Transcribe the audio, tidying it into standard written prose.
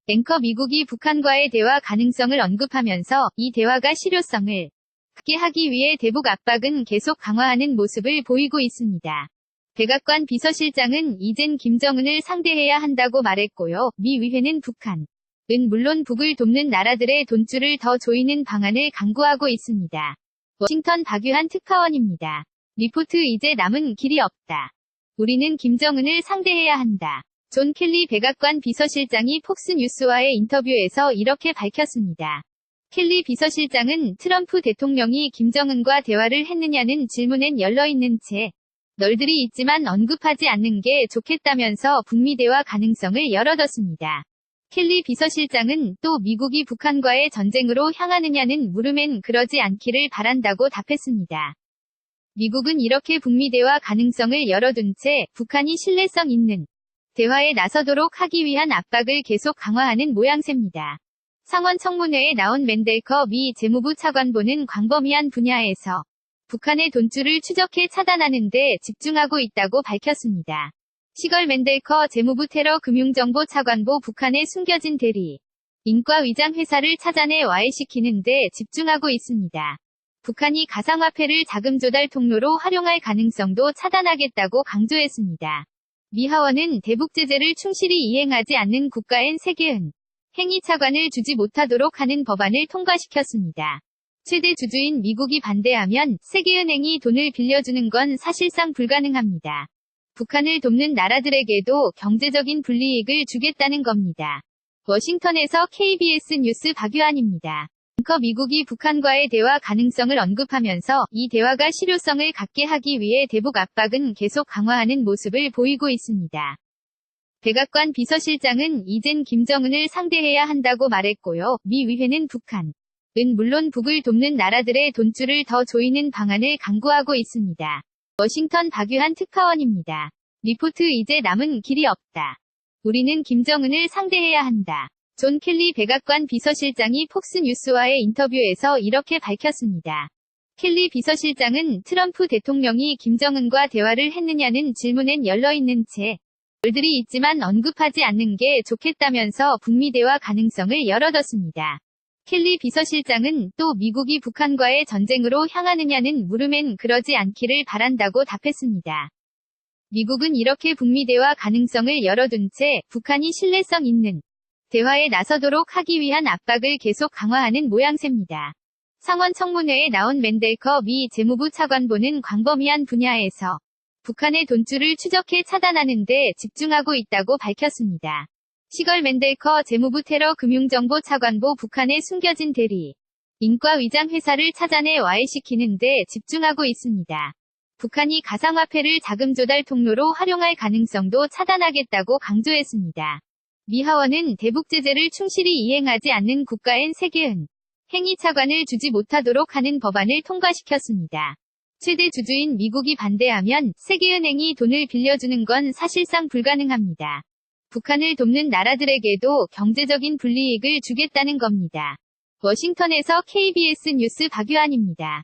앵커 미국이 북한과의 대화 가능성을 언급하면서 이 대화가 실효성을 갖게 하기 위해 대북 압박은 계속 강화하는 모습을 보이고 있습니다. 백악관 비서실장은 이젠 김정은을 상대해야 한다고 말했고요. 미 의회는 북한은 물론 북을 돕는 나라들의 돈줄을 더 조이는 방안을 강구하고 있습니다. 워싱턴 박유한 특파원입니다. 리포트 이제 남은 길이 없다. 우리는 김정은을 상대해야 한다. 존 켈리 백악관 비서실장이 폭스뉴스와의 인터뷰에서 이렇게 밝혔습니다. 켈리 비서실장은 트럼프 대통령이 김정은과 대화를 했느냐는 질문엔 열려있는 채 널들이 있지만 언급하지 않는 게 좋겠다면서 북미 대화 가능성을 열어뒀습니다. 켈리 비서실장은 또 미국이 북한과의 전쟁으로 향하느냐는 물음엔 그러지 않기를 바란다고 답했습니다. 미국은 이렇게 북미 대화 가능성을 열어둔 채 북한이 신뢰성 있는 대화에 나서도록 하기 위한 압박을 계속 강화하는 모양새입니다. 상원 청문회에 나온 맨델커 미 재무부 차관보는 광범위한 분야에서 북한의 돈줄을 추적해 차단하는 데 집중하고 있다고 밝혔습니다. 시걸 맨델커 재무부 테러 금융정보 차관보 북한의 숨겨진 대리 인과 위장 회사를 찾아내 와해시키는 데 집중하고 있습니다. 북한이 가상화폐를 자금 조달 통로로 활용할 가능성도 차단하겠다고 강조했습니다. 미 하원은 대북 제재를 충실히 이행하지 않는 국가엔 세계은 행위 차관을 주지 못하도록 하는 법안을 통과시켰습니다. 최대 주주인 미국이 반대하면 세계은행이 돈을 빌려주는 건 사실상 불가능합니다. 북한을 돕는 나라들에게도 경제적인 불이익을 주겠다는 겁니다. 워싱턴에서 KBS 뉴스 박유한입니다. 앵커 미국이 북한과의 대화 가능성을 언급하면서 이 대화가 실효성을 갖게 하기 위해 대북 압박은 계속 강화하는 모습을 보이고 있습니다. 백악관 비서실장은 이젠 김정은을 상대해야 한다고 말했고요. 미 의회는 북한은 물론 북을 돕는 나라들의 돈줄을 더 조이는 방안을 강구하고 있습니다. 워싱턴 박유한 특파원입니다. 리포트 이제 남은 길이 없다. 우리는 김정은을 상대해야 한다. 존 켈리 백악관 비서실장이 폭스뉴스와의 인터뷰에서 이렇게 밝혔습니다. 켈리 비서실장은 트럼프 대통령이 김정은과 대화를 했느냐는 질문엔 열려있는 채 널들이 있지만 언급하지 않는 게 좋겠다면서 북미 대화 가능성을 열어뒀습니다. 켈리 비서실장은 또 미국이 북한과의 전쟁으로 향하느냐는 물음엔 그러지 않기를 바란다고 답했습니다. 미국은 이렇게 북미 대화 가능성을 열어둔 채 북한이 신뢰성 있는 대화에 나서도록 하기 위한 압박을 계속 강화하는 모양새입니다. 상원 청문회에 나온 맨델커 미 재무부 차관보는 광범위한 분야에서 북한의 돈줄을 추적해 차단하는 데 집중하고 있다고 밝혔습니다. 시걸 맨델커 재무부 테러 금융정보 차관보 북한의 숨겨진 대리 인과 위장 회사를 찾아내 와해시키는 데 집중하고 있습니다. 북한이 가상화폐를 자금 조달 통로로 활용할 가능성도 차단하겠다고 강조했습니다. 미 하원은 대북 제재를 충실히 이행하지 않는 국가엔 세계은 행위 차관을 주지 못하도록 하는 법안을 통과시켰습니다. 최대 주주인 미국이 반대하면 세계은행이 돈을 빌려주는 건 사실상 불가능합니다. 북한을 돕는 나라들에게도 경제적인 불이익을 주겠다는 겁니다. 워싱턴에서 KBS 뉴스 박유한입니다.